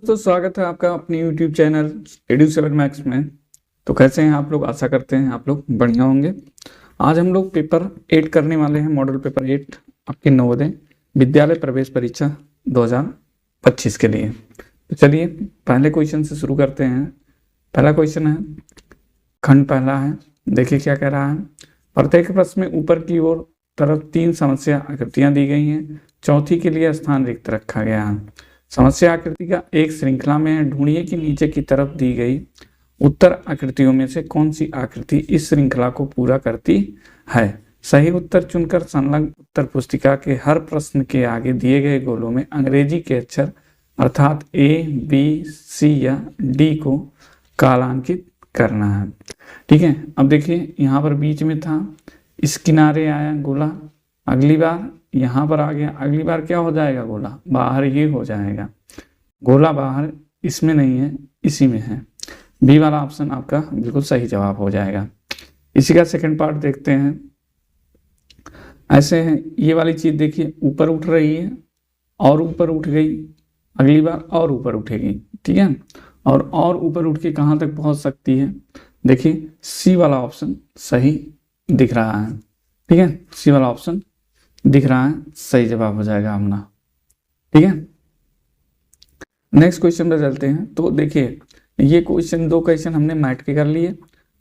तो स्वागत है आपका अपनी YouTube चैनल Edu7 मैक्स में। तो कैसे हैं आप लोग? आशा करते हैं आप लोग बढ़िया होंगे। आज हम लोग पेपर 8 करने वाले हैं, मॉडल पेपर 8 आपके नवोदय विद्यालय प्रवेश परीक्षा 2025 के लिए। तो चलिए पहले क्वेश्चन से शुरू करते हैं। पहला क्वेश्चन है, खंड पहला है। देखिए क्या कह रहा है। प्रत्येक प्रश्न में ऊपर की ओर तरफ 3 समस्या आकृतियां दी गई हैं, चौथी के लिए स्थान रिक्त रखा गया है। समस्या आकृति का एक श्रृंखला में है। ढूंढिए कि नीचे की तरफ दी गई उत्तर आकृतियों में से कौन सी आकृति इस श्रृंखला को पूरा करती है। सही उत्तर चुनकर संलग्न उत्तर पुस्तिका के हर प्रश्न के आगे दिए गए गोलों में अंग्रेजी के अक्षर अर्थात A, B, C या D को कालांकित करना है। ठीक है, अब देखिए यहाँ पर बीच में था, इस किनारे आया गोला, अगली बार यहाँ पर आ गया, अगली बार क्या हो जाएगा, गोला बाहर ये हो जाएगा। गोला बाहर इसमें नहीं है, इसी में है। बी वाला ऑप्शन आपका बिल्कुल सही जवाब हो जाएगा। इसी का सेकंड पार्ट देखते हैं। ऐसे है, ये वाली चीज देखिए ऊपर उठ रही है और ऊपर उठ गई, अगली बार और ऊपर उठेगी। ठीक है, और ऊपर उठ के कहाँ तक पहुंच सकती है। देखिए सी वाला ऑप्शन सही दिख रहा है। ठीक है, सी वाला ऑप्शन दिख रहा है, सही जवाब हो जाएगा अपना। ठीक है, नेक्स्ट क्वेश्चन पे चलते हैं। तो देखिए ये क्वेश्चन, 2 क्वेश्चन हमने मैथ के कर लिए।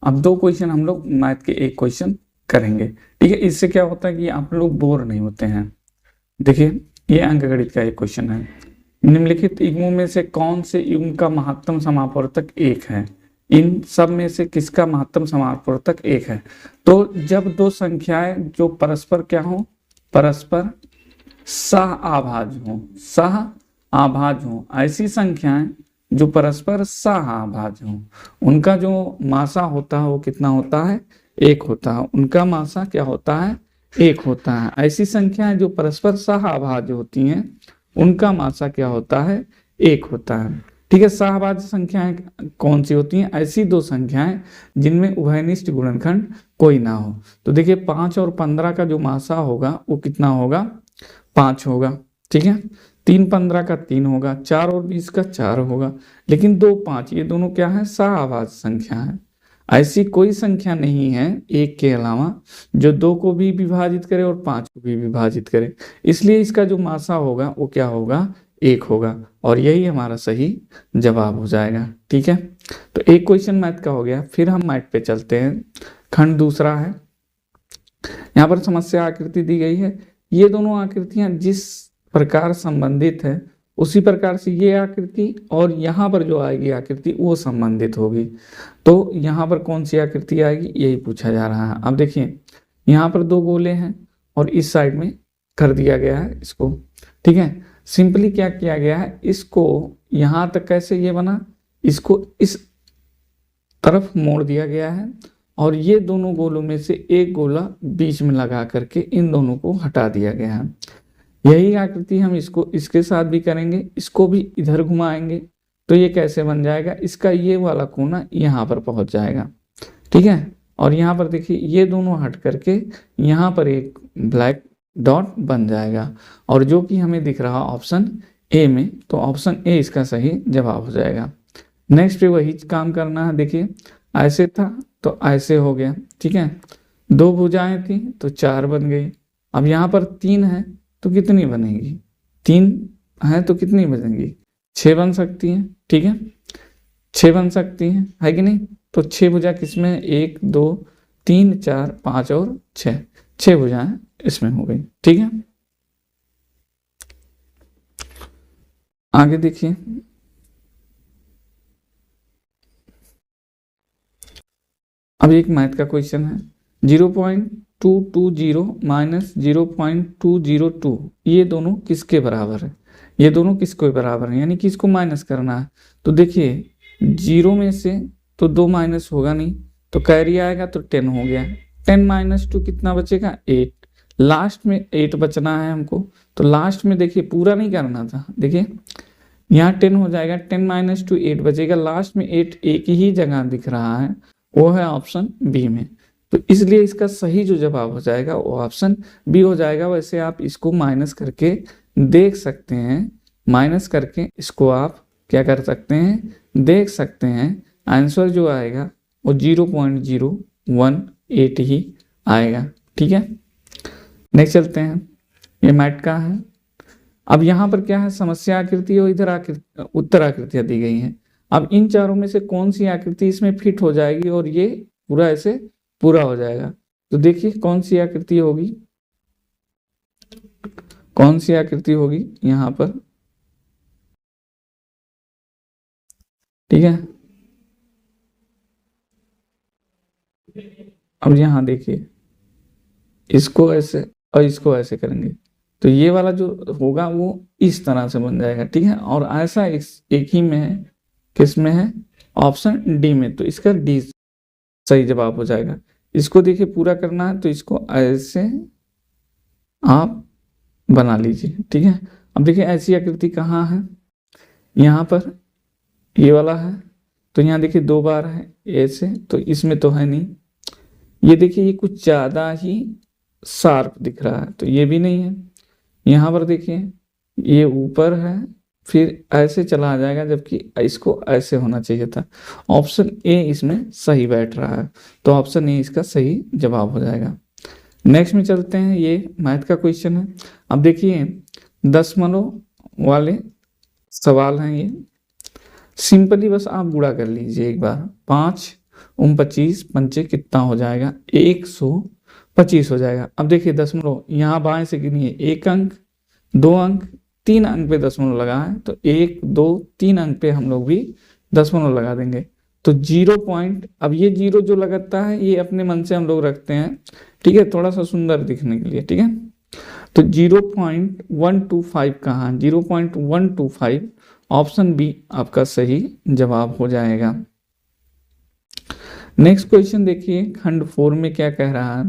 अब 2 क्वेश्चन हम लोग मैथ के 1 क्वेश्चन करेंगे। ठीक है, इससे क्या होता है कि आप लोग बोर नहीं होते हैं। देखिए ये अंकगणित का एक क्वेश्चन है। निम्नलिखित युग्मों में से कौन से युग्म का महत्तम समापवर्तक 1 है। इन सब में से किसका महत्तम समापवर्तक 1 है। तो जब 2 संख्याएं जो परस्पर क्या हो, परस्पर सह आभाज्य हो, ऐसी संख्याएं जो परस्पर सह आभाज्य हो, उनका जो मासा होता है वो कितना होता है, 1 होता है। उनका मासा क्या होता है, 1 होता है। ऐसी संख्याएं जो परस्पर सह आभाज्य होती हैं, उनका मासा क्या होता है, 1 होता है। ठीक है, सहभाज्य संख्याएं कौन सी होती हैं, ऐसी 2 संख्याएं जिनमें उभयनिष्ठ गुणनखंड कोई ना हो। तो देखिए 5 और 15 का जो मासा होगा वो कितना होगा, 5 होगा। ठीक है, 3 15 का 3 होगा, 4 और 20 का 4 होगा। लेकिन 2 5 ये दोनों क्या है, सहभाज्य संख्या है। ऐसी कोई संख्या नहीं है 1 के अलावा जो 2 को भी विभाजित करे और 5 को भी विभाजित करे। इसलिए इसका जो मासा होगा वो क्या होगा, 1 होगा, और यही हमारा सही जवाब हो जाएगा। ठीक है, तो एक क्वेश्चन मैथ का हो गया। फिर हम मैथ पे चलते हैं। खंड दूसरा है। यहाँ पर समस्या आकृति दी गई है। ये दोनों आकृतियां जिस प्रकार संबंधित है उसी प्रकार से ये आकृति और यहाँ पर जो आएगी आकृति वो संबंधित होगी। तो यहाँ पर कौन सी आकृति आएगी यही पूछा जा रहा है। अब देखिए यहाँ पर 2 गोले हैं और इस साइड में कर दिया गया है इसको। ठीक है, सिंपली क्या किया गया है, इसको यहाँ तक कैसे ये बना, इसको इस तरफ मोड़ दिया गया है और ये दोनों गोलों में से एक गोला बीच में लगा करके इन दोनों को हटा दिया गया है। यही आकृति हम इसको इसके साथ भी करेंगे, इसको भी इधर घुमाएंगे तो ये कैसे बन जाएगा, इसका ये वाला कोना यहाँ पर पहुंच जाएगा। ठीक है, और यहाँ पर देखिए ये दोनों हट करके यहाँ पर एक ब्लैक डॉट बन जाएगा, और जो कि हमें दिख रहा ऑप्शन ए में, तो ऑप्शन ए इसका सही जवाब हो जाएगा। नेक्स्ट पे वही काम करना है। देखिए ऐसे था तो ऐसे हो गया। ठीक है, 2 भुजाएं थी तो 4 बन गई। अब यहाँ पर 3 है तो कितनी बनेगी, 3 है तो कितनी बनेगी, 6 बन सकती हैं। ठीक है, 6 बन सकती हैं, है कि नहीं। तो 6 भुजा किसमें, 1 2 3 4 5 और 6 भुजाएं इसमें हो गई। ठीक है, आगे देखिए। अब एक मैथ का क्वेश्चन है। 0.220 माइनस 0.202 ये दोनों किसके बराबर है, ये दोनों किसके बराबर है, यानी कि इसको माइनस करना है। तो देखिए 0 में से तो 2 माइनस होगा नहीं, तो कैरी आएगा तो 10 हो गया। 10 माइनस 2 कितना बचेगा, 8। लास्ट में 8 बचना है हमको, तो लास्ट में देखिए पूरा नहीं करना था। देखिए यहाँ 10 हो जाएगा, 10 माइनस 2 8 बचेगा। लास्ट में 8 एक ही जगह दिख रहा है, वो है ऑप्शन बी में। तो इसलिए इसका सही जो जवाब हो जाएगा वो ऑप्शन बी हो जाएगा। वैसे आप इसको माइनस करके देख सकते हैं, माइनस करके इसको आप क्या कर सकते हैं, देख सकते हैं। आंसर जो आएगा वो 0.018 ही आएगा। ठीक है, नेक्स्ट चलते हैं। ये मैट का है। अब यहाँ पर क्या है, समस्या आकृति और इधर आकृति, उत्तर आकृतियां दी गई हैं। अब इन चारों में से कौन सी आकृति इसमें फिट हो जाएगी और ये पूरा ऐसे पूरा हो जाएगा। तो देखिए कौन सी आकृति होगी, कौन सी आकृति होगी यहाँ पर। ठीक है, अब यहाँ देखिए, इसको ऐसे और इसको ऐसे करेंगे तो ये वाला जो होगा वो इस तरह से बन जाएगा। ठीक है, और ऐसा एक ही में है, किस में है, ऑप्शन डी में। तो इसका डी सही जवाब हो जाएगा। इसको देखिए पूरा करना है तो इसको ऐसे आप बना लीजिए। ठीक है, अब देखिए ऐसी आकृति कहाँ है, यहाँ पर ये वाला है। तो यहाँ देखिए 2 बार है ऐसे, तो इसमें तो है नहीं। ये देखिए ये कुछ ज़्यादा ही शार्प दिख रहा है, तो ये भी नहीं है। यहाँ पर देखिए ये ऊपर है, फिर ऐसे चला जाएगा, जबकि इसको ऐसे होना चाहिए था। ऑप्शन ए इसमें सही बैठ रहा है, तो ऑप्शन ए इसका सही जवाब हो जाएगा। नेक्स्ट में चलते हैं, ये मैथ का क्वेश्चन है। अब देखिए दशमलव वाले सवाल हैं ये। सिंपली बस आप गुणा कर लीजिए एक बार। 5 × 25 पंचे कितना हो जाएगा, 125 हो जाएगा। अब देखिए दशमलव यहाँ बाएं से गिनिए, 1 अंक, 2 अंक, 3 अंक पे दशमलव लगा है, तो 1 2 3 अंक पे हम लोग भी दशमलव लगा देंगे। तो 0 पॉइंट, अब ये 0 जो लगाता है ये अपने मन से हम लोग रखते हैं। ठीक है, थोड़ा सा सुंदर दिखने के लिए। ठीक है, तो 0.125 कहाँ, 0.125 ऑप्शन बी आपका सही जवाब हो जाएगा। नेक्स्ट क्वेश्चन देखिए, खंड 4 में क्या कह रहा है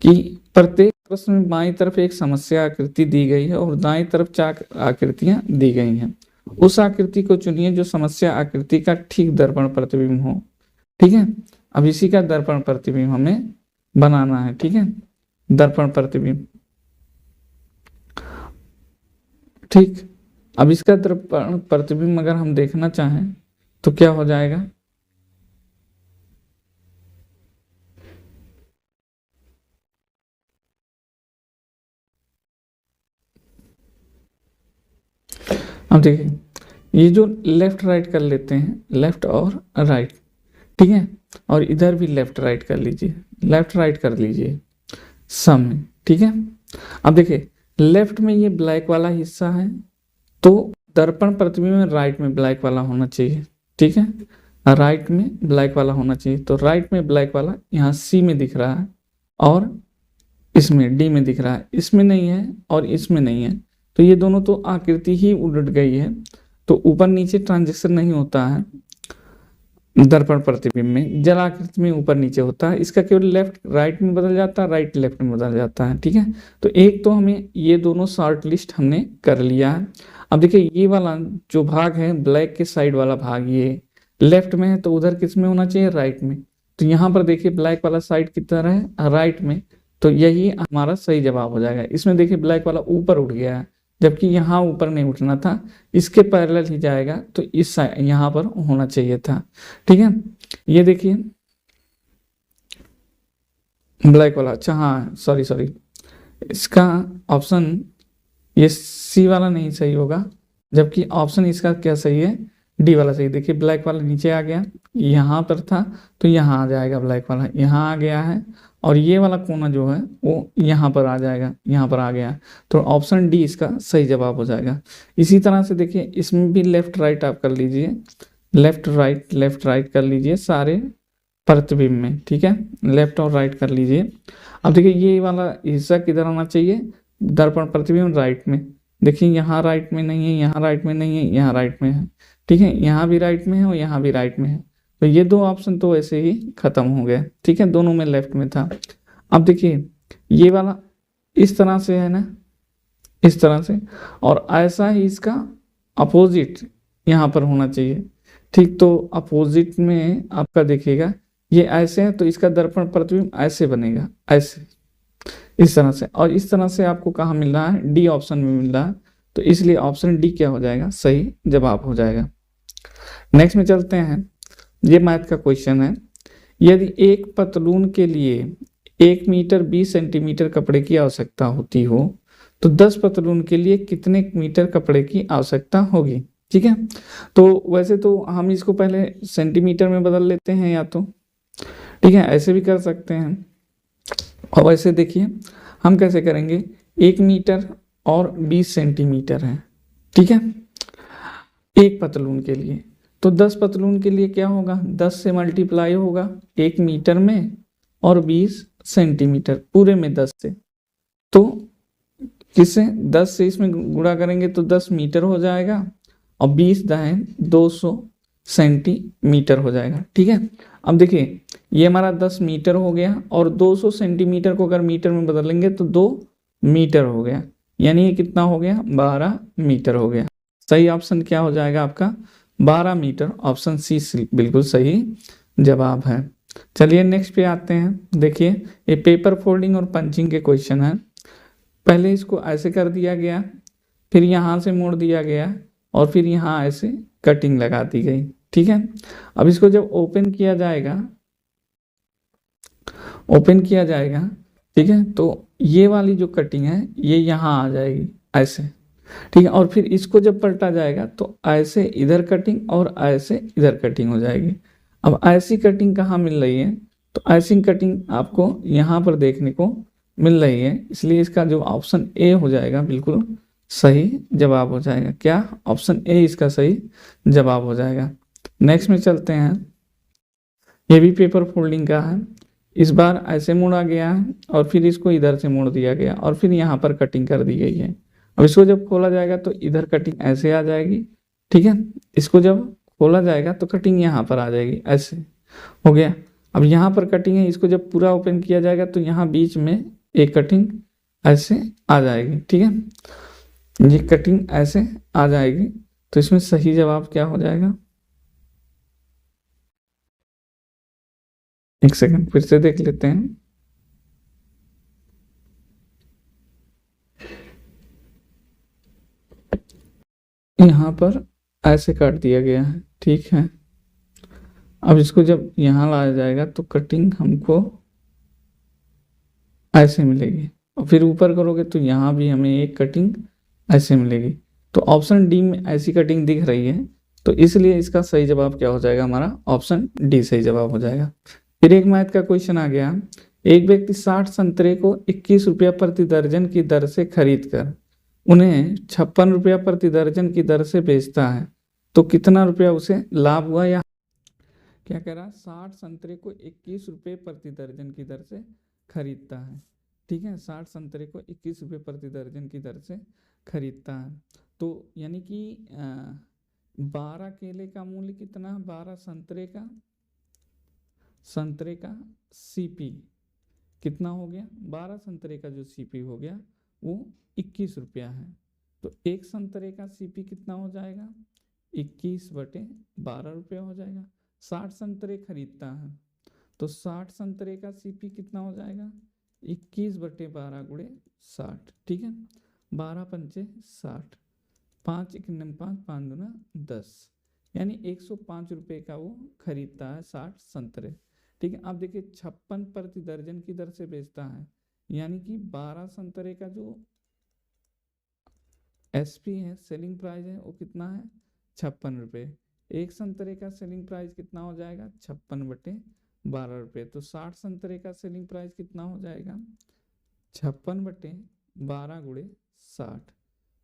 कि प्रत्येक प्रश्न में बाईं तरफ एक समस्या आकृति दी गई है और दाईं तरफ 4 आकृतियां दी गई हैं। उस आकृति को चुनिए जो समस्या आकृति का ठीक दर्पण प्रतिबिंब हो। ठीक है, अब इसी का दर्पण प्रतिबिंब हमें बनाना है। ठीक है, दर्पण प्रतिबिंब। ठीक, अब इसका दर्पण प्रतिबिंब अगर हम देखना चाहें तो क्या हो जाएगा, अब देखिए ये जो लेफ्ट राइट कर लेते हैं, लेफ्ट और राइट। ठीक है, और इधर भी लेफ्ट राइट कर लीजिए, लेफ्ट राइट कर लीजिए सम में। ठीक है, अब देखिए लेफ्ट में ये ब्लैक वाला हिस्सा है, तो दर्पण प्रतिबिंब में राइट में ब्लैक वाला होना चाहिए। ठीक है, राइट में ब्लैक वाला होना चाहिए। तो राइट में ब्लैक वाला यहाँ सी में दिख रहा है और इसमें डी में दिख रहा है, इसमें नहीं है और इसमें नहीं है। तो ये दोनों तो आकृति ही उलट गई है, तो ऊपर नीचे ट्रांजेक्शन नहीं होता है दर्पण प्रतिबिंब में। जल आकृति में ऊपर नीचे होता है, इसका केवल लेफ्ट राइट में बदल जाता है, राइट लेफ्ट में बदल जाता है। ठीक है, तो एक तो हमें ये दोनों शॉर्ट लिस्ट हमने कर लिया है। अब देखिए ये वाला जो भाग है ब्लैक के साइड वाला भाग, ये लेफ्ट में है, तो उधर किस में होना चाहिए, राइट में। तो यहाँ पर देखिए ब्लैक वाला साइड कितना है, राइट में, तो यही हमारा सही जवाब हो जाएगा। इसमें देखिए ब्लैक वाला ऊपर उठ गया है, जबकि यहाँ ऊपर नहीं उठना था, इसके पैरेलल ही जाएगा, तो इस यहाँ पर होना चाहिए था। ठीक है, ये देखिए ब्लैक वाला, अच्छा हाँ सॉरी, इसका ऑप्शन ये सी वाला नहीं सही होगा, जबकि ऑप्शन इसका क्या सही है, डी वाला सही। देखिए ब्लैक वाला नीचे आ गया, यहाँ पर था तो यहाँ आ जाएगा, ब्लैक वाला यहाँ आ गया है, और ये वाला कोना जो है वो यहाँ पर आ जाएगा, यहाँ पर आ गया, तो ऑप्शन डी इसका सही जवाब हो जाएगा। इसी तरह से देखिए इसमें भी लेफ्ट राइट आप कर लीजिए, लेफ्ट राइट कर लीजिए सारे प्रतिबिंब में। ठीक है, लेफ्ट और राइट कर लीजिए। अब देखिए ये वाला हिस्सा किधर आना चाहिए, दर्पण प्रतिबिंब राइट में। देखिए यहाँ राइट में नहीं है, यहाँ राइट में नहीं है, यहाँ राइट में है। ठीक है, यहाँ भी राइट में है और यहाँ भी राइट में है, तो ये 2 ऑप्शन तो ऐसे ही खत्म हो गए। ठीक है, दोनों में लेफ्ट में था। अब देखिए ये वाला इस तरह से है ना, इस तरह से, और ऐसा ही इसका अपोजिट यहाँ पर होना चाहिए। ठीक, तो अपोजिट में आपका देखिएगा ये ऐसे है, तो इसका दर्पण प्रतिबिंब ऐसे बनेगा, ऐसे इस तरह से, और इस तरह से आपको कहाँ मिल रहा है, डी ऑप्शन में मिल रहा है। तो इसलिए ऑप्शन डी क्या हो जाएगा, सही जवाब हो जाएगा। नेक्स्ट में चलते हैं। ये मैथ का क्वेश्चन है। यदि एक पतलून के लिए 1 मीटर 20 सेंटीमीटर कपड़े की आवश्यकता होती हो तो 10 पतलून के लिए कितने मीटर कपड़े की आवश्यकता होगी। ठीक है, तो वैसे तो हम इसको पहले सेंटीमीटर में बदल लेते हैं या तो, ठीक है, ऐसे भी कर सकते हैं। और वैसे देखिए हम कैसे करेंगे, 1 मीटर और 20 सेंटीमीटर है, ठीक है, एक पतलून के लिए। तो 10 पतलून के लिए क्या होगा, 10 से मल्टीप्लाई होगा 1 मीटर में और 20 सेंटीमीटर, पूरे में 10 से। तो किससे, 10 से इसमें गुणा करेंगे तो 10 मीटर हो जाएगा और 20 दाएं 200 सेंटीमीटर हो जाएगा। ठीक है, अब देखिए ये हमारा 10 मीटर हो गया और 200 सेंटीमीटर को अगर मीटर में बदलेंगे तो 2 मीटर हो गया, यानी ये कितना हो गया, 12 मीटर हो गया। सही ऑप्शन क्या हो जाएगा आपका, 12 मीटर। ऑप्शन सी बिल्कुल सही जवाब है। चलिए नेक्स्ट पे आते हैं। देखिए ये पेपर फोल्डिंग और पंचिंग के क्वेश्चन है। पहले इसको ऐसे कर दिया गया, फिर यहाँ से मोड़ दिया गया और फिर यहाँ ऐसे कटिंग लगा दी गई। ठीक है, अब इसको जब ओपन किया जाएगा, ठीक है, तो ये वाली जो कटिंग है ये यहाँ आ जाएगी ऐसे। ठीक है, और फिर इसको जब पलटा जाएगा तो ऐसे इधर कटिंग और ऐसे इधर कटिंग हो जाएगी। अब ऐसी कटिंग कहाँ मिल रही है, तो ऐसी कटिंग आपको यहाँ पर देखने को मिल रही है, इसलिए इसका जो ऑप्शन ए हो जाएगा बिल्कुल सही जवाब हो जाएगा। क्या, ऑप्शन ए इसका सही जवाब हो जाएगा। नेक्स्ट में चलते हैं। ये भी पेपर फोल्डिंग का है। इस बार ऐसे मोड़ा गया है और फिर इसको इधर से मोड़ दिया गया और फिर यहाँ पर कटिंग कर दी गई है। अब इसको जब खोला जाएगा तो इधर कटिंग ऐसे आ जाएगी। ठीक है, इसको जब खोला जाएगा तो कटिंग यहाँ पर आ जाएगी, ऐसे हो गया। अब यहाँ पर कटिंग है, इसको जब पूरा ओपन किया जाएगा तो यहाँ बीच में एक कटिंग ऐसे आ जाएगी। ठीक है, ये कटिंग ऐसे आ जाएगी, तो इसमें सही जवाब क्या हो जाएगा, एक सेकंड फिर से देख लेते हैं। यहाँ पर ऐसे काट दिया गया है। ठीक है, अब इसको जब यहाँ लाया जाएगा तो कटिंग हमको ऐसे मिलेगी और फिर ऊपर करोगे तो यहाँ भी हमें एक कटिंग ऐसे मिलेगी। तो ऑप्शन डी में ऐसी कटिंग दिख रही है, तो इसलिए इसका सही जवाब क्या हो जाएगा हमारा, ऑप्शन डी सही जवाब हो जाएगा। फिर एक मैथ का क्वेश्चन आ गया। एक व्यक्ति 60 संतरे को 21 रुपया प्रति दर्जन की दर से खरीद कर उन्हें 56 रुपया प्रति दर्जन की दर से बेचता है, तो कितना रुपया उसे लाभ हुआ। या क्या कह रहा, 60 संतरे को 21 रुपये प्रति दर्जन की दर से खरीदता है। ठीक है, 60 संतरे को 21 रुपये प्रति दर्जन की दर से खरीदता है, तो यानी कि 12 केले का मूल्य कितना, 12 संतरे का सीपी कितना हो गया, 12 संतरे का जो सीपी हो गया वो 21 रुपया है। तो एक संतरे का सीपी कितना हो जाएगा, 21/12 रुपया हो जाएगा। 60 संतरे खरीदता है तो 60 संतरे का सीपी कितना हो जाएगा, 21/12 गुणे 60। ठीक है, 12 पंचे 60, 5 1 5 5 दूना 10, यानी 105 रुपये का वो खरीदता है 60 संतरे। ठीक है, अब देखिए 56 प्रति दर्जन की दर से बेचता है, यानी कि 12 संतरे का जो एसपी है, सेलिंग प्राइस है, वो कितना है, 56 रुपये। एक संतरे का सेलिंग प्राइस कितना हो जाएगा, 56/12 रुपये। तो 60 संतरे का सेलिंग प्राइस कितना हो जाएगा, 56/12 गुणे 60,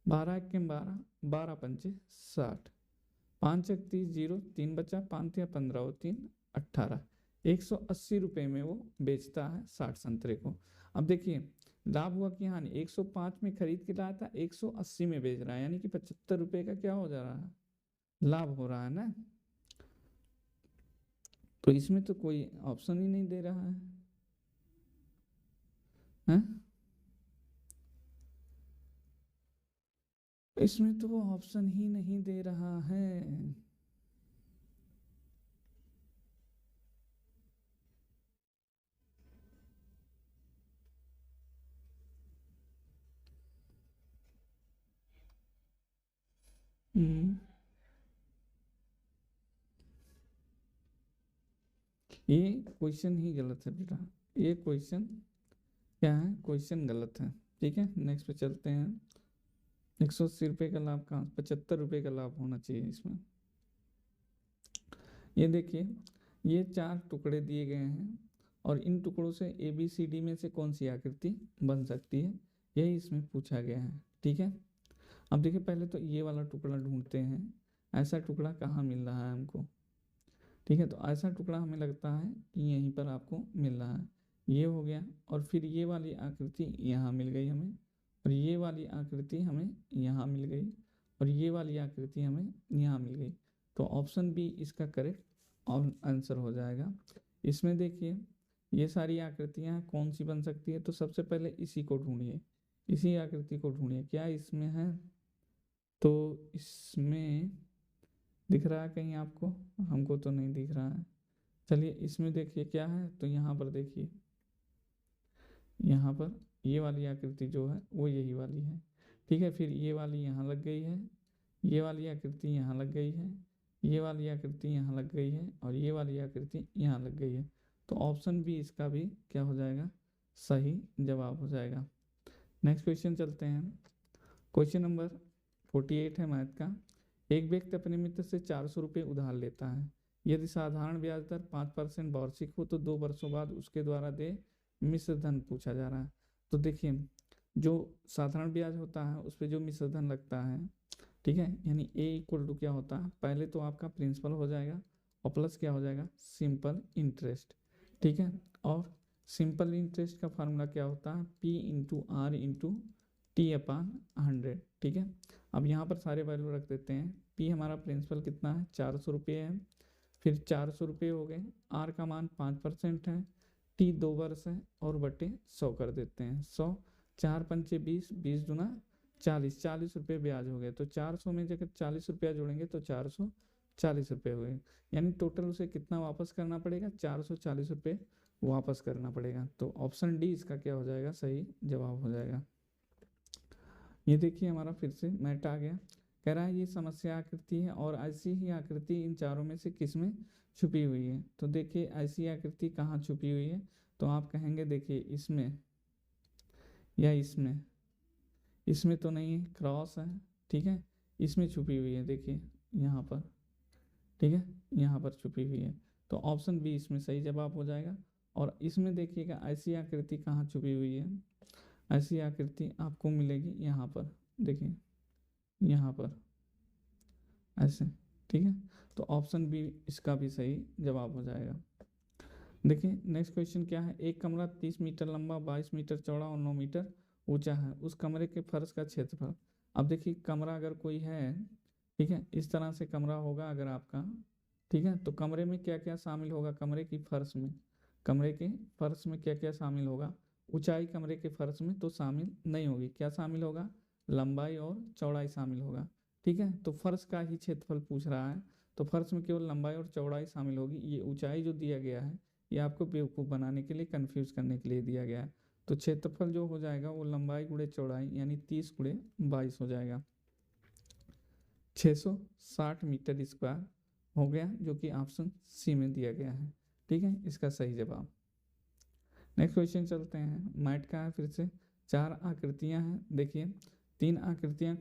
12 1 12, 12 पंचे 60, 5 1 30, 0 3 बचा, 5 या 15 हो 3 18, 180 रुपये में वो बेचता है 60 संतरे को। अब देखिए लाभ हुआ कि हानि, 105 में खरीद के लाया था, 180 में बेच रहा है, यानी कि 75 रुपये का क्या हो जा रहा है, लाभ हो रहा है ना। तो इसमें तो कोई ऑप्शन ही नहीं दे रहा है? इसमें तो वो ऑप्शन ही नहीं दे रहा है। हम्म, ये क्वेश्चन ही गलत है बेटा, ये क्वेश्चन क्या है, क्वेश्चन गलत है। ठीक है, नेक्स्ट पे चलते हैं। 180 रुपये का लाभ कहाँ, 75 रुपये का लाभ होना चाहिए इसमें। ये देखिए, ये 4 टुकड़े दिए गए हैं और इन टुकड़ों से ए बी सी डी में से कौन सी आकृति बन सकती है, यही इसमें पूछा गया है। ठीक है, अब देखिए पहले तो ये वाला टुकड़ा ढूंढते हैं, ऐसा टुकड़ा कहाँ मिल रहा है हमको। ठीक है, तो ऐसा टुकड़ा हमें लगता है कि यहीं पर आपको मिल रहा है, ये हो गया। और फिर ये वाली आकृति यहाँ मिल गई हमें, और ये वाली आकृति हमें यहाँ मिल गई, और ये वाली आकृति हमें यहाँ मिल गई। तो ऑप्शन बी इसका करेक्ट आंसर हो जाएगा। इसमें देखिए ये सारी आकृतियाँ कौन सी बन सकती है, तो सबसे पहले इसी को ढूंढिए, इसी आकृति को ढूंढिए, क्या इसमें है, तो इसमें दिख रहा है कहीं आपको, हमको तो नहीं दिख रहा है। चलिए इसमें देखिए क्या है, तो यहाँ पर देखिए, यहाँ पर ये वाली आकृति जो है वो यही वाली है। ठीक है, फिर ये वाली यहाँ लग गई है, ये वाली आकृति यहाँ लग गई है, ये वाली आकृति यहाँ लग गई है, और ये वाली आकृति यहाँ लग गई है। तो ऑप्शन बी इसका भी क्या हो जाएगा, सही जवाब हो जाएगा। नेक्स्ट क्वेश्चन चलते हैं। क्वेश्चन नंबर 48 है मैथ का। एक व्यक्ति अपने मित्र से 400 रुपये उधार लेता है। यदि साधारण ब्याज दर 5% वार्षिक हो तो 2 वर्षों बाद उसके द्वारा दे मिश्र धन पूछा जा रहा है। तो देखिए, जो साधारण ब्याज होता है उस पर जो मिश्र धन लगता है, ठीक है, यानी ए इक्वल टू क्या होता है, पहले तो आपका प्रिंसिपल हो जाएगा और प्लस क्या हो जाएगा, सिंपल इंटरेस्ट। ठीक है, और सिंपल इंटरेस्ट का फार्मूला क्या होता है, P into R into T upon 100। ठीक है, अब यहाँ पर सारे वैल्यू रख देते हैं। पी हमारा प्रिंसिपल कितना है, 400 रुपये है, फिर 400 रुपये हो गए, आर का मान 5% है, टी 2 वर्ष है, और बटे 100 कर देते हैं। 100, 4 पंचे 20, 20 दूना 40, 40 रुपये ब्याज हो गए। तो 400 में जब 40 रुपया जोड़ेंगे तो 440 रुपये हो गए, यानी टोटल उसे कितना वापस करना पड़ेगा, 440 रुपये वापस करना पड़ेगा। तो ऑप्शन डी इसका क्या हो जाएगा, सही जवाब हो जाएगा। ये देखिए हमारा फिर से मैट आ गया, कह रहा है ये समस्या आकृति है और ऐसी ही आकृति इन चारों में से किस में छुपी हुई है। तो देखिए ऐसी आकृति कहाँ छुपी हुई है, तो आप कहेंगे देखिए इसमें या इसमें, इसमें तो नहीं है, क्रॉस है। ठीक है, इसमें छुपी हुई है, देखिए यहाँ पर, ठीक है, यहाँ पर छुपी हुई है। तो ऑप्शन बी इसमें सही जवाब हो जाएगा। और इसमें देखिएगा ऐसी आकृति कहाँ छुपी हुई है, ऐसी आकृति आपको मिलेगी यहाँ पर, देखिए यहाँ पर ऐसे। ठीक है, तो ऑप्शन बी इसका भी सही जवाब हो जाएगा। देखिए नेक्स्ट क्वेश्चन क्या है, एक कमरा 30 मीटर लंबा, 22 मीटर चौड़ा और 9 मीटर ऊंचा है, उस कमरे के फर्श का क्षेत्रफल। अब देखिए कमरा अगर कोई है, ठीक है, इस तरह से कमरा होगा अगर आपका, ठीक है, तो कमरे में क्या क्या शामिल होगा, कमरे की फर्श में, कमरे के फर्श में क्या क्या शामिल होगा, ऊंचाई कमरे के फर्श में तो शामिल नहीं होगी, क्या शामिल होगा, लंबाई और चौड़ाई शामिल होगा। ठीक है, तो फर्श का ही क्षेत्रफल पूछ रहा है, तो फर्श में केवल लंबाई और चौड़ाई शामिल होगी। ये ऊंचाई जो दिया गया है ये आपको बेवकूफ़ बनाने के लिए, कंफ्यूज करने के लिए दिया गया है। तो क्षेत्रफल जो हो जाएगा वो लंबाई गुणे चौड़ाई यानी 30 गुणे 22 हो जाएगा, 660 मीटर स्क्वायर हो गया, जो कि ऑप्शन सी में दिया गया है। ठीक है, इसका सही जवाब। नेक्स्ट क्वेश्चन चलते हैं, मैट का है फिर से। 4 आकृतियां हैं, देखिए 3 आकृतियां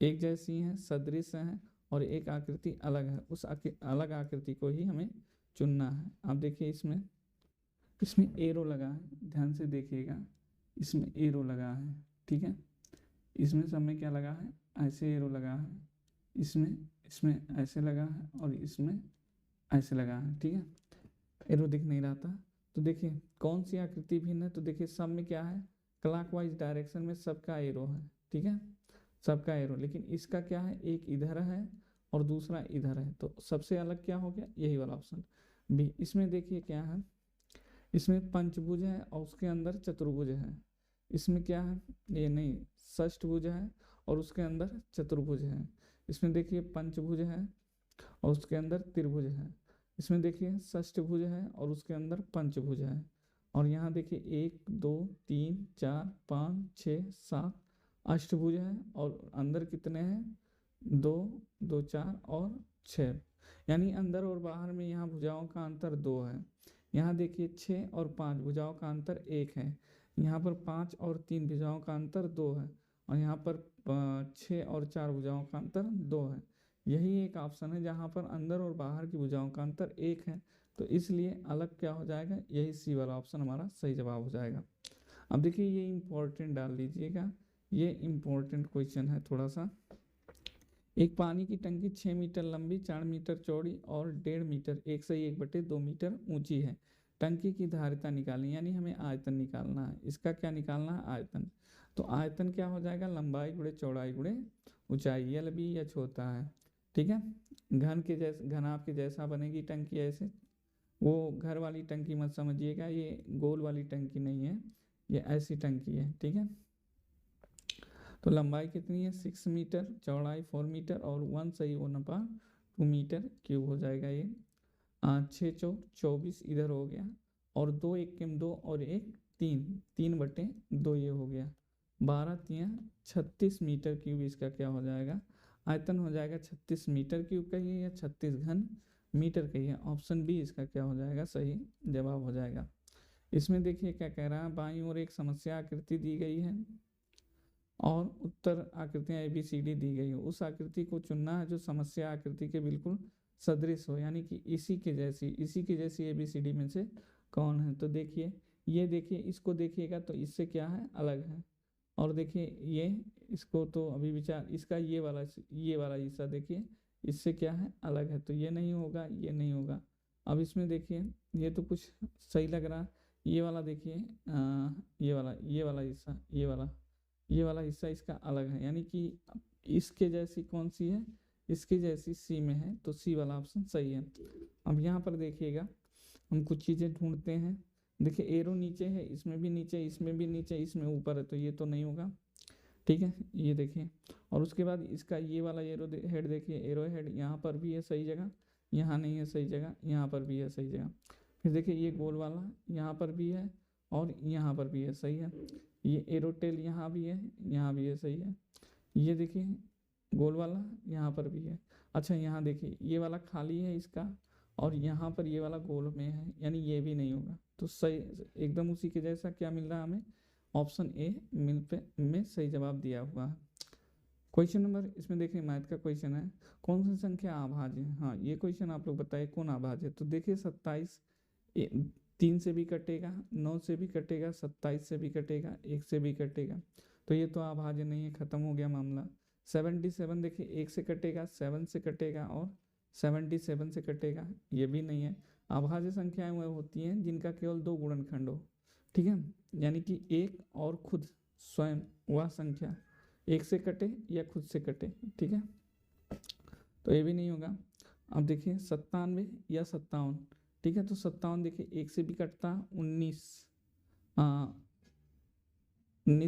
एक जैसी हैं, सदृश हैं, और एक आकृति अलग है, उस अलग आकृति को ही हमें चुनना है। आप देखिए इसमें, इसमें एरो लगा है, ध्यान से देखिएगा, इसमें एरो लगा है। ठीक है, इसमें सब में क्या लगा है, ऐसे एरो लगा है, इसमें इसमें ऐसे लगा है, और इसमें ऐसे लगा है। ठीक है, एरो दिख नहीं रहा था, तो देखिए कौन सी आकृति भिन्न है, तो देखिए सब में क्या है, क्लॉकवाइज डायरेक्शन में सबका एरो है। ठीक है, सबका एरो, लेकिन इसका क्या है, एक इधर है और दूसरा इधर है, तो सबसे अलग क्या हो गया, यही वाला ऑप्शन बी। इसमें देखिए क्या है, इसमें पंचभुज है और उसके अंदर चतुर्भुज है। इसमें क्या है, ये नहीं, षष्ठभुज है और उसके अंदर चतुर्भुज है। इसमें देखिए पंचभुज है और उसके अंदर त्रिभुज है। इसमें देखिए षष्ठभुज है और उसके अंदर पंचभुज है। और यहाँ देखिए 1 2 3 4 5 6 7 अष्टभुज है, और अंदर कितने हैं, 2, 2 4 और 6, यानी अंदर और बाहर में यहाँ भुजाओं का अंतर 2 है। यहाँ देखिए 6 और 5 भुजाओं का अंतर 1 है। यहाँ पर 5 और 3 भुजाओं का अंतर 2 है, और यहाँ पर 6 और 4 भुजाओं का अंतर 2 है। यही एक ऑप्शन है जहाँ पर अंदर और बाहर की भुजाओं का अंतर 1 है, तो इसलिए अलग क्या हो जाएगा, यही सी वाला ऑप्शन हमारा सही जवाब हो जाएगा। अब देखिए ये इम्पोर्टेंट डाल दीजिएगा, ये इम्पोर्टेंट क्वेश्चन है थोड़ा सा। एक पानी की टंकी 6 मीटर लंबी, 4 मीटर चौड़ी और 1.5 मीटर 1/2 मीटर ऊंची है। टंकी की धारिता निकालें, यानी हमें आयतन निकालना है। इसका क्या निकालना है, आयतन। तो आयतन क्या हो जाएगा, लंबाई गुणे चौड़ाई गुणे ऊंचाई। एल बी एच होता है, ठीक है। घन के जैसे, घनाभ के जैसा बनेगी टंकी ऐसे। वो घर वाली टंकी मत समझिएगा, ये गोल वाली टंकी नहीं है, ये ऐसी टंकी है, ठीक है। तो लंबाई कितनी है 6 मीटर, चौड़ाई 4 मीटर और 1 सही होने पर 2 मीटर क्यूब हो जाएगा ये। 6 चौक 24 इधर हो गया, और 2 1 2 और 1 3/2 ये हो गया। 12 3 36 मीटर क्यूब इसका क्या हो जाएगा, आयतन हो जाएगा। 36 मीटर क्यूब कहिए या 36 घन मीटर कहिए, ऑप्शन बी इसका क्या हो जाएगा, सही जवाब हो जाएगा। इसमें देखिए क्या कह रहा है, बाईं ओर एक समस्या आकृति दी गई है और उत्तर आकृतियां ABCD दी गई हो। उस आकृति को चुनना है जो समस्या आकृति के बिल्कुल सदृश हो, यानी कि इसी के जैसी ABCD में से कौन है। तो देखिए, ये देखिए, इसको देखिएगा तो इससे क्या है, अलग है। और देखिए ये, इसको तो अभी विचार, इसका ये वाला हिस्सा देखिए, इससे क्या है, अलग है, तो ये नहीं होगा, ये नहीं होगा। अब इसमें देखिए, ये तो कुछ सही लग रहा है। ये वाला देखिए, ये वाला हिस्सा, ये वाला हिस्सा इसका अलग है, यानी कि इसके जैसी कौन सी है, इसके जैसी सी में है, तो सी वाला ऑप्शन सही है। अब यहाँ पर देखिएगा, हम कुछ चीज़ें ढूंढते हैं। देखिए एरो नीचे है, इसमें भी नीचे, इसमें भी नीचे, इसमें ऊपर है, तो ये तो नहीं होगा, ठीक है। ये देखिए, और उसके बाद इसका ये वाला एरो हेड देखिए, एरो हेड यहाँ पर भी है सही जगह, यहाँ नहीं है सही जगह, यहाँ पर भी है सही जगह। फिर देखिए ये गोल वाला यहाँ पर भी है और यहाँ पर भी है, सही है। ये एरोटेल यहाँ भी है, सही है। ये देखिए गोल वाला यहाँ पर भी है। अच्छा यहाँ देखिए, ये वाला खाली है इसका, और यहाँ पर ये वाला गोल में है, यानी ये भी नहीं होगा। तो सही एकदम उसी के जैसा क्या मिल रहा है हमें, ऑप्शन ए में सही जवाब दिया हुआ है। क्वेश्चन नंबर, इसमें देखिए मैथ का क्वेश्चन है, कौन सी संख्या अभाज्य है। हाँ, ये क्वेश्चन आप लोग बताइए कौन अभाज्य है। तो देखिए 27 3 से भी कटेगा, 9 से भी कटेगा, 27 से भी कटेगा, 1 से भी कटेगा, तो ये तो अभाज्य नहीं है, खत्म हो गया मामला। 77 देखिए 1 से कटेगा, 7 से कटेगा और 77 से कटेगा, ये भी नहीं है। अभाज्य संख्याएं वह होती हैं जिनका केवल 2 गुणनखंड हो, ठीक है, यानी कि एक और खुद स्वयं वह संख्या एक से कटे या खुद से कटे, ठीक है, तो ये भी नहीं होगा। अब देखिए 97 या 57, ठीक है, तो 57 देखिए 1 से भी कटता, 19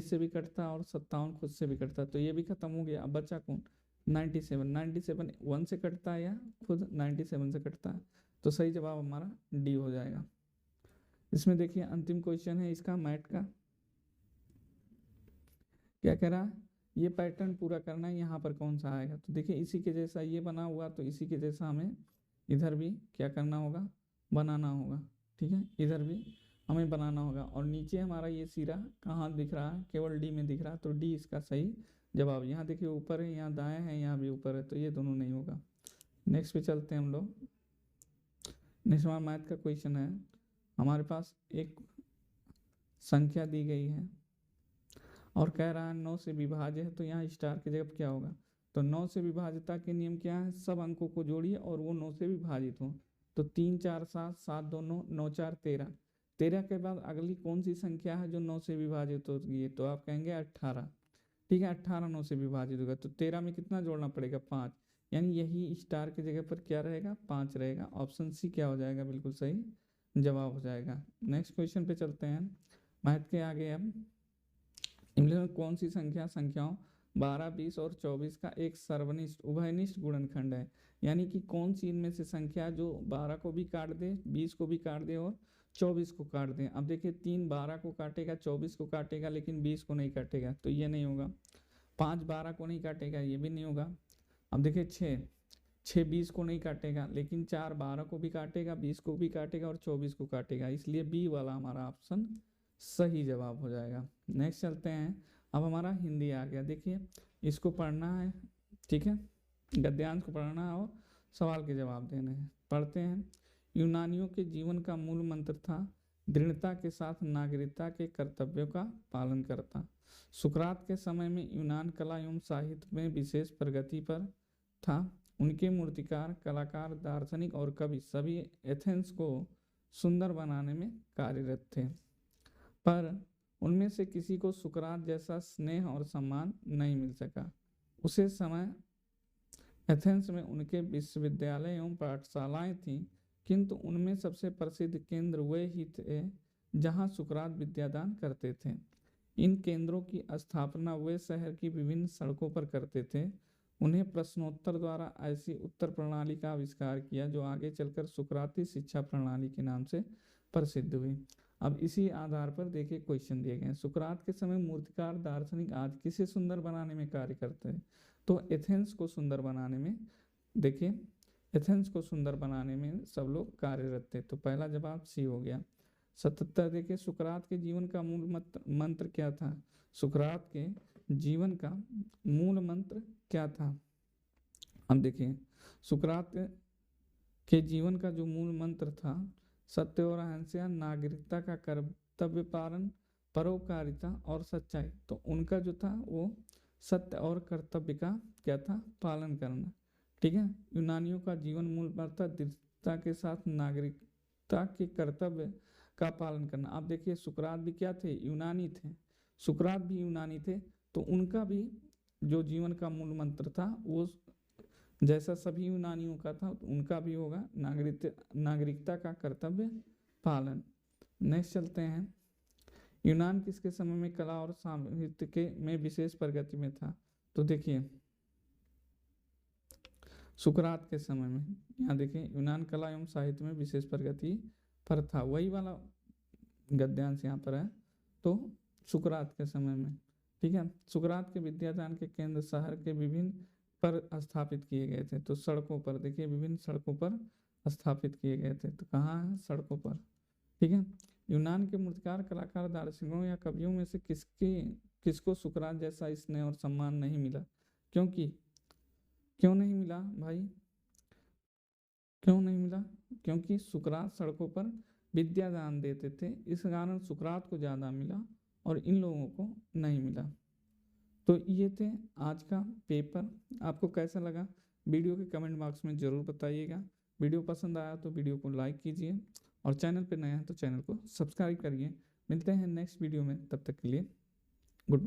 से भी कटता और 57 खुद से भी कटता, तो ये भी खत्म हो गया। अब बचा कौन, 97 1 से कटता है या खुद 97 से कटता है, तो सही जवाब हमारा डी हो जाएगा। इसमें देखिए अंतिम क्वेश्चन है इसका मैथ का, क्या कह रहा है, ये पैटर्न पूरा करना है, यहाँ पर कौन सा आएगा। तो देखिए इसी के जैसा ये बना हुआ, तो इसी के जैसा हमें इधर भी क्या करना होगा, बनाना होगा, ठीक है, इधर भी हमें बनाना होगा। और नीचे हमारा ये सिरा कहाँ दिख रहा है, केवल डी में दिख रहा है, तो डी इसका सही जवाब। यहाँ देखिए ऊपर है, यहाँ दाएं है, यहाँ भी ऊपर है, तो ये दोनों नहीं होगा। नेक्स्ट पे चलते हैं हम लोग। नेक्स्ट हमारा मैथ का क्वेश्चन है, हमारे पास एक संख्या दी गई है और कह रहा है 9 से विभाज्य है, तो यहाँ स्टार की जगह क्या होगा। तो 9 से विभाज्यता के नियम क्या है, सब अंकों को जोड़िए और वो 9 से विभाजित हो। तो 3 4 7 7 2 9 9 4 13, 13 के बाद अगली कौन सी संख्या है जो 9 से विभाजित होगी है, तो आप कहेंगे 18, ठीक है, 18 9 से विभाजित होगा, तो 13 में कितना जोड़ना पड़ेगा, 5, यानी यही स्टार की जगह पर क्या रहेगा, 5 रहेगा। ऑप्शन सी क्या हो जाएगा, बिल्कुल सही जवाब हो जाएगा। नेक्स्ट क्वेश्चन पे चलते हैं मैथ के आगे। अब इनमें में कौन सी संख्याओं 12 20 और 24 का एक सर्वनिष्ठ उभयनिष्ठ गुणनखंड है, यानी कि कौन सी इनमें से संख्या जो 12 को भी काट दे, 20 को भी काट दे और 24 को काट दे। अब देखिए 3 12 को काटेगा, 24 को काटेगा, लेकिन 20 को नहीं काटेगा, तो ये नहीं होगा। 5 12 को नहीं काटेगा, ये भी नहीं होगा। अब देखिए 6 20 को नहीं काटेगा, लेकिन 4 12 को भी काटेगा, 20 को भी काटेगा और 24 को काटेगा, इसलिए बी वाला हमारा ऑप्शन सही जवाब हो जाएगा। नेक्स्ट चलते हैं। अब हमारा हिंदी आ गया। देखिए इसको पढ़ना है, ठीक है, गद्यांश को पढ़ना है और सवाल के जवाब देने हैं। पढ़ते हैं। यूनानियों के जीवन का मूल मंत्र था दृढ़ता के साथ नागरिकता के कर्तव्यों का पालन करता। सुकरात के समय में यूनान कला एवं साहित्य में विशेष प्रगति पर था। उनके मूर्तिकार, कलाकार, दार्शनिक और कवि सभी एथेंस को सुंदर बनाने में कार्यरत थे, पर उनमें से किसी को सुकरात जैसा स्नेह और सम्मान नहीं मिल सका। उसे समय एथेंस में उनके विश्वविद्यालय एवं पाठशालाएं थीं, किंतु उनमें सबसे प्रसिद्ध केंद्र वे ही थे जहां सुकरात विद्यादान करते थे। इन केंद्रों की स्थापना वे शहर की विभिन्न सड़कों पर करते थे। उन्हें प्रश्नोत्तर द्वारा ऐसी उत्तर प्रणाली का आविष्कार किया जो आगे चलकर सुकराती शिक्षा प्रणाली के नाम से प्रसिद्ध हुई। अब इसी आधार पर देखिए क्वेश्चन दिए गए हैं। सुकरात के समय मूर्तिकार, दार्शनिक आज किसे सुंदर बनाने में कार्य करते हैं? तो एथेंस को सुंदर बनाने में, देखिए एथेंस को सुंदर बनाने में सब लोग कार्यरत थे। तो पहला जवाब सी हो गया। 77 देखिए सुकरात के जीवन का मूल मंत्र क्या था? सुकरात के जीवन का मूल मंत्र क्या था? अब देखिए सुकरात के जीवन का जो मूल मंत्र था सत्य और अहिंसा, नागरिकता का कर्तव्य पालन, परोपकारिता और सच्चाई। तो उनका जो था वो सत्य और कर्तव्य का क्या था? पालन करना, ठीक है। यूनानियों का जीवन मूल मंत्र दृढ़ता के साथ नागरिकता के कर्तव्य का पालन करना। आप देखिए सुकरात भी क्या थे? यूनानी थे। सुकरात भी यूनानी थे, तो उनका भी जो जीवन का मूल मंत्र था वो जैसा सभी यूनानियों का था उनका भी होगा, नागरिकता का कर्तव्य पालन। नेक्स्ट चलते हैं। यूनान किसके समय में कला और साहित्य के में विशेष प्रगति में था? तो देखिए सुकरात के समय में, यहाँ देखिए यूनान कला एवं साहित्य में विशेष प्रगति पर था, वही वाला गद्यांश यहाँ पर है। तो सुकरात के समय में, ठीक है। सुकरात के विद्यादान के केंद्र शहर के विभिन्न पर स्थापित किए गए थे। तो सड़कों पर देखिए विभिन्न सड़कों पर स्थापित किए गए थे। तो कहाँ है? सड़कों पर, ठीक है। यूनान के मूर्तिकार, कलाकार, दार्शनिकों या कवियों में से किसको सुकरात जैसा स्नेह और सम्मान नहीं मिला? क्यों नहीं मिला भाई? क्यों नहीं मिला? क्योंकि सुकरात सड़कों पर विद्यादान देते थे, इस कारण सुकरात को ज़्यादा मिला और इन लोगों को नहीं मिला। तो ये थे आज का पेपर। आपको कैसा लगा वीडियो के कमेंट बॉक्स में ज़रूर बताइएगा। वीडियो पसंद आया तो वीडियो को लाइक कीजिए और चैनल पर नए हैं तो चैनल को सब्सक्राइब करिए। मिलते हैं नेक्स्ट वीडियो में, तब तक के लिए गुड बाय।